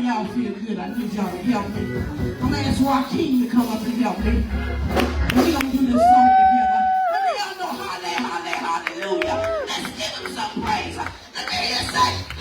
of y'all feel good. I need y'all to help me. I'm gonna ask Joaquin to come up and help me. And we gonna do this song together. Let me y'all know hallelujah. Let's give him some praise. Let me hear you say.